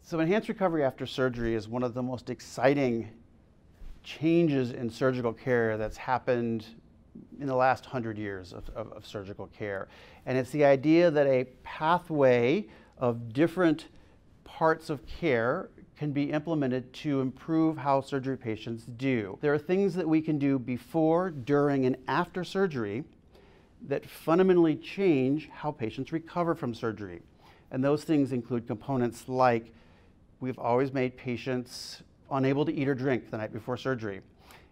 So enhanced recovery after surgery is one of the most exciting changes in surgical care that's happened in the last 100 years of surgical care. And it's the idea that a pathway of different parts of care can be implemented to improve how surgery patients do. There are things that we can do before, during, and after surgery that fundamentally change how patients recover from surgery. And those things include components like we've always made patients unable to eat or drink the night before surgery.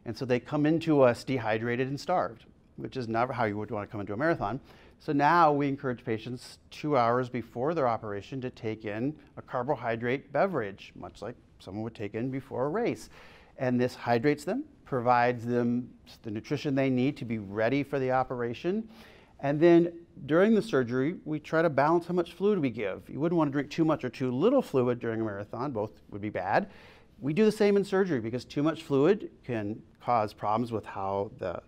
And so they come into us dehydrated and starved, which is never how you would want to come into a marathon. So now we encourage patients 2 hours before their operation to take in a carbohydrate beverage, much like someone would take in before a race. And this hydrates them, provides them the nutrition they need to be ready for the operation. And then during the surgery, we try to balance how much fluid we give. You wouldn't want to drink too much or too little fluid during a marathon. Both would be bad. We do the same in surgery because too much fluid can cause problems with how the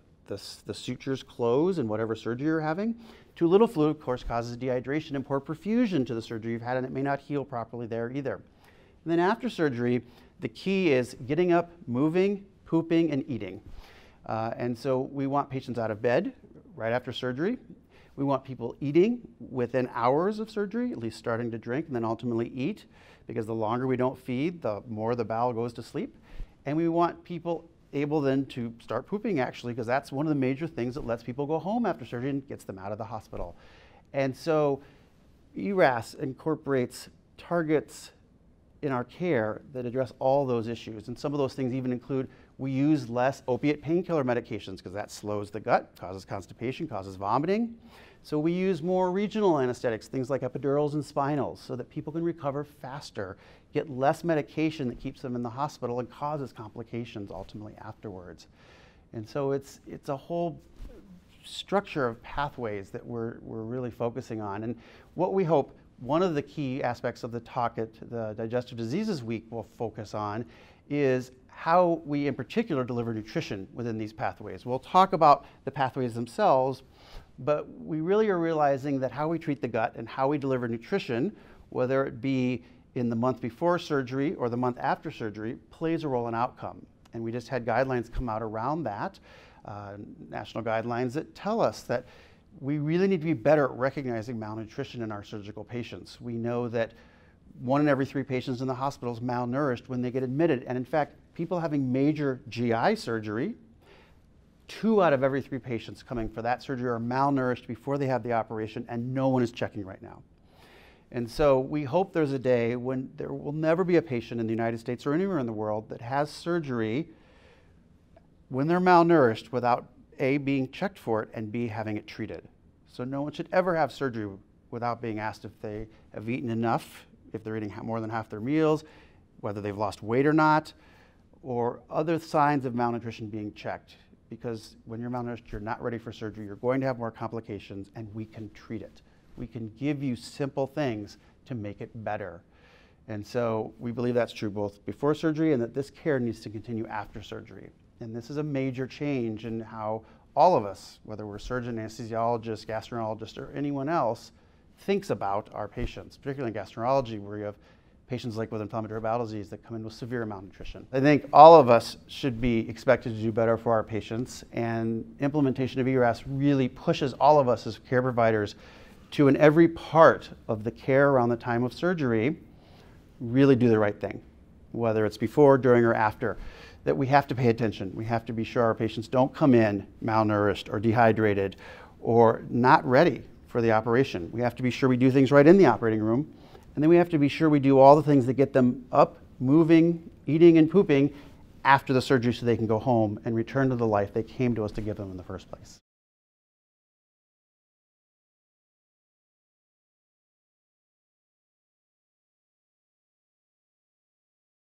sutures close in whatever surgery you're having. Too little fluid, of course, causes dehydration and poor perfusion to the surgery you've had, and it may not heal properly there either. And then after surgery, the key is getting up, moving, pooping, and eating. And so we want patients out of bed right after surgery. We want people eating within hours of surgery, at least starting to drink and then ultimately eat, because the longer we don't feed, the more the bowel goes to sleep. And we want people able then to start pooping, actually, because that's one of the major things that lets people go home after surgery and gets them out of the hospital. And so ERAS incorporates targets in our care that address all those issues. And some of those things even include we use less opiate painkiller medications because that slows the gut, causes constipation, causes vomiting. So we use more regional anesthetics, things like epidurals and spinals, so that people can recover faster, get less medication that keeps them in the hospital and causes complications ultimately afterwards. And so it's a whole structure of pathways that we're really focusing on. And what we hope, one of the key aspects of the talk at the Digestive Diseases Week will focus on is how we in particular deliver nutrition within these pathways. We'll talk about the pathways themselves, but we really are realizing that how we treat the gut and how we deliver nutrition, whether it be in the month before surgery or the month after surgery, plays a role in outcome. And we just had guidelines come out around that, national guidelines that tell us that we really need to be better at recognizing malnutrition in our surgical patients. We know that 1 in every 3 patients in the hospital is malnourished when they get admitted. And in fact, people having major GI surgery, 2 out of every 3 patients coming for that surgery are malnourished before they have the operation, and no one is checking right now. And so we hope there's a day when there will never be a patient in the United States or anywhere in the world that has surgery when they're malnourished without A, being checked for it, and B, having it treated. So no one should ever have surgery without being asked if they have eaten enough, if they're eating more than half their meals, whether they've lost weight or not, or other signs of malnutrition being checked. Because when you're malnourished, you're not ready for surgery, you're going to have more complications, and we can treat it. We can give you simple things to make it better. And so we believe that's true both before surgery and that this care needs to continue after surgery. And this is a major change in how all of us, whether we're surgeon, anesthesiologist, gastroenterologist, or anyone else, thinks about our patients, particularly in gastroenterology, where you have patients like with inflammatory bowel disease that come in with severe malnutrition. I think all of us should be expected to do better for our patients, and implementation of ERAS really pushes all of us as care providers to, in every part of the care around the time of surgery, really do the right thing, whether it's before, during, or after. That we have to pay attention. We have to be sure our patients don't come in malnourished or dehydrated or not ready for the operation. We have to be sure we do things right in the operating room, and then we have to be sure we do all the things that get them up, moving, eating, and pooping after the surgery so they can go home and return to the life they came to us to give them in the first place.